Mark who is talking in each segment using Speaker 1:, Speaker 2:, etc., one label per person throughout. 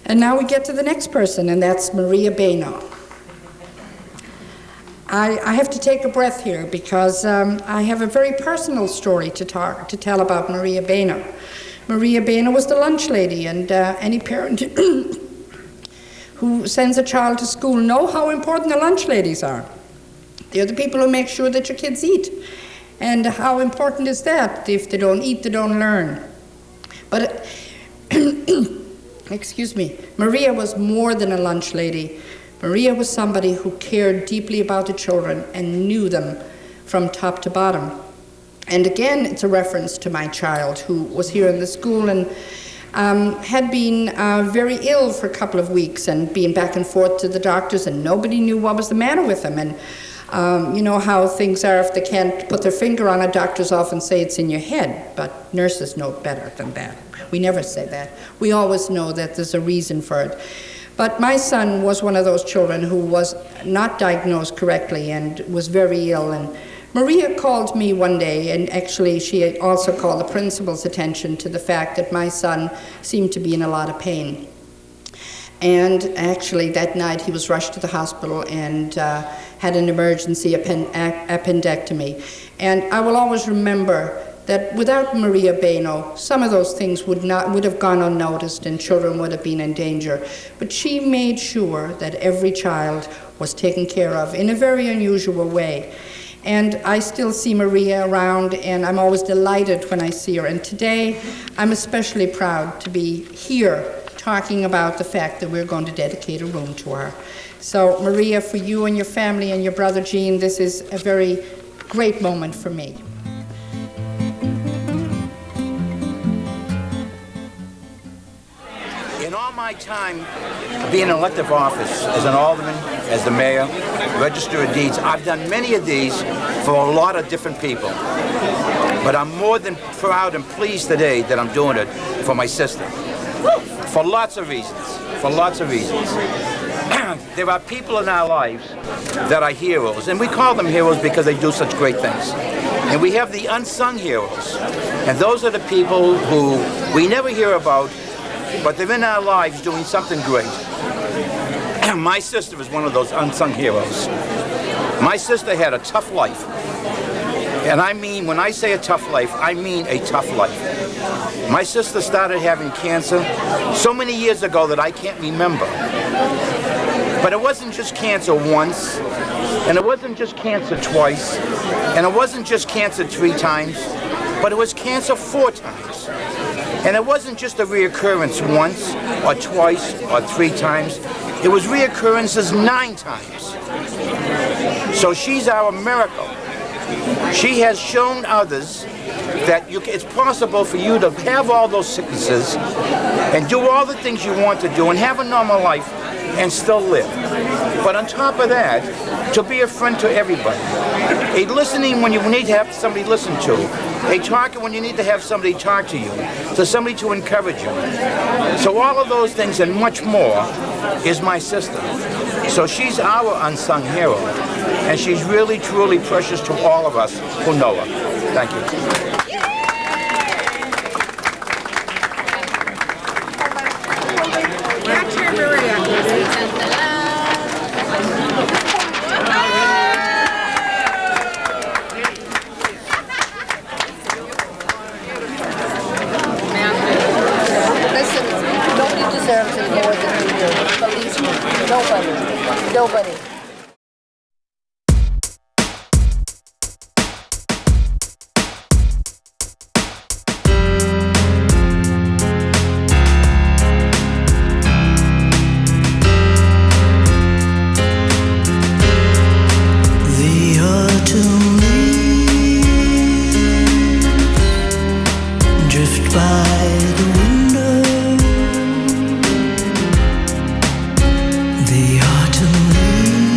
Speaker 1: And now we get to the next person, and that's Maria Baino. I have to take a breath here because I have a very personal story to tell about Maria Baino. Maria Baino was the lunch lady, and any parent who sends a child to school know how important the lunch ladies are. They're the people who make sure that your kids eat. And how important is that? If they don't eat, they don't learn. But, excuse me, Maria was more than a lunch lady. Maria was somebody who cared deeply about the children and knew them from top to bottom. And again, it's a reference to my child who was here in the school and had been very ill for a couple of weeks and been back and forth to the doctors, and nobody knew what was the matter with him. And you know how things are, if they can't put their finger on it, doctors often say it's in your head, but nurses know better than that. We never say that. We always know that there's a reason for it. But my son was one of those children who was not diagnosed correctly and was very ill. And Maria called me one day, and actually she had also called the principal's attention to the fact that my son seemed to be in a lot of pain. And actually that night he was rushed to the hospital and had an emergency appendectomy. And I will always remember that without Maria Baino, some of those things would have gone unnoticed and children would have been in danger. But she made sure that every child was taken care of in a very unusual way. And I still see Maria around, and I'm always delighted when I see her. And today, I'm especially proud to be here talking about the fact that we're going to dedicate a room to her. So Maria, for you and your family and your brother Gene, this is a very great moment for me.
Speaker 2: In all my time being in elective office as an alderman, as the mayor, register of deeds, I've done many of these for a lot of different people. But I'm more than proud and pleased today that I'm doing it for my sister. For lots of reasons, There are people in our lives that are heroes, and we call them heroes because they do such great things. And we have the unsung heroes, and those are the people who we never hear about, but they're in our lives doing something great. My sister is one of those unsung heroes. My sister had a tough life. And I mean, when I say a tough life, I mean a tough life. My sister started having cancer so many years ago that I can't remember. But it wasn't just cancer once, and it wasn't just cancer twice, and it wasn't just cancer 3 times, but it was cancer 4 times. And it wasn't just a reoccurrence once, or twice, or 3 times. It was reoccurrences 9 times. So she's our miracle. She has shown others that it's possible for you to have all those sicknesses and do all the things you want to do and have a normal life and still live. But on top of that, to be a friend to everybody. A listening when you need to have somebody listen to. A talker when you need to have somebody talk to you. To somebody to encourage you. So all of those things and much more is my sister. So she's our unsung hero. And she's really, truly precious to all of us who know her. Thank you.
Speaker 3: Listen, nobody deserves it more than you do. Believe me, nobody.
Speaker 4: The autumn leaves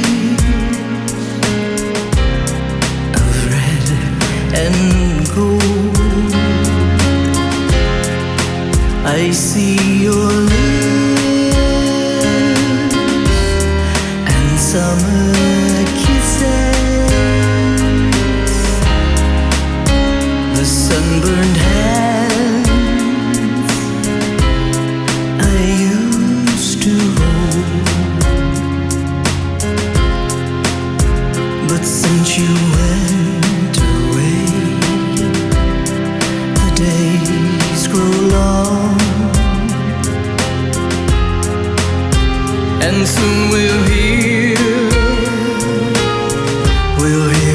Speaker 4: and soon we'll hear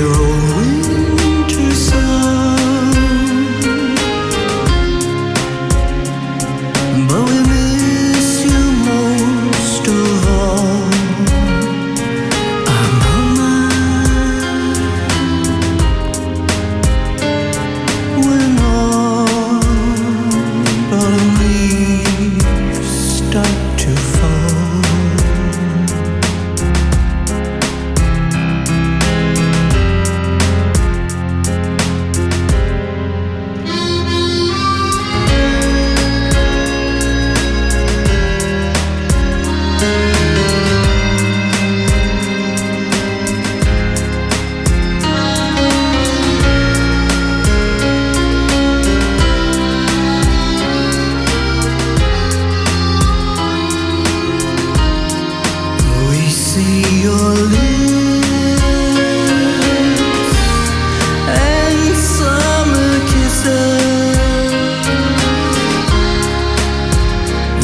Speaker 4: old winter song. But we miss you most of all, our mama. When autumn leaves start to fall, we see your lips and summer kisses,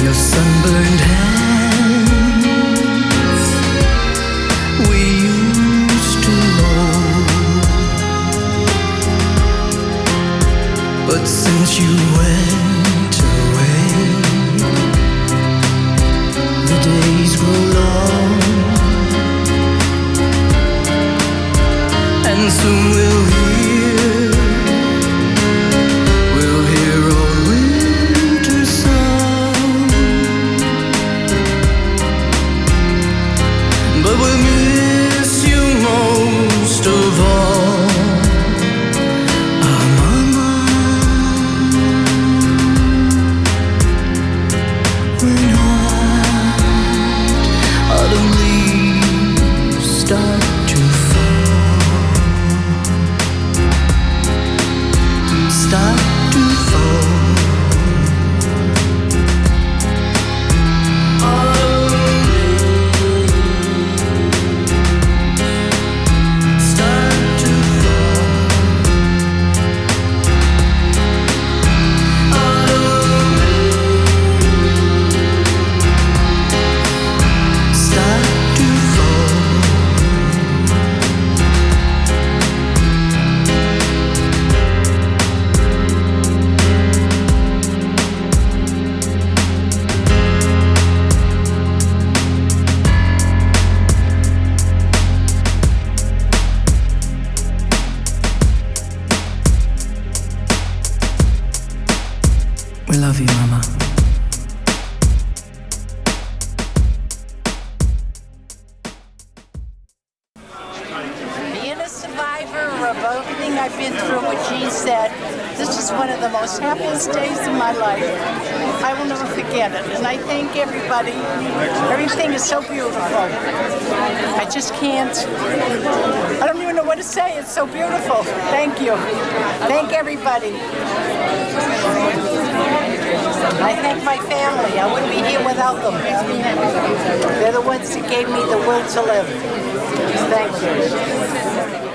Speaker 4: your sunburned hands we used to hold. But since you went away, the days grow long, and soon we'll hear old winter song. But we miss you most of all, our mama. When autumn leaves start to fall, start to fall. Autumn leaves start to fall. Autumn leaves start to fall. We love you, Mama.
Speaker 3: Being a survivor of everything I've been through, what Jean said, this is one of the most happiest days of my life. I will never forget it. And I thank everybody. Everything is so beautiful. I just can't, I don't even know what to say. It's so beautiful. Thank you. Thank everybody. I thank my family. I wouldn't be here without them. They're the ones that gave me the will to live. Thank you.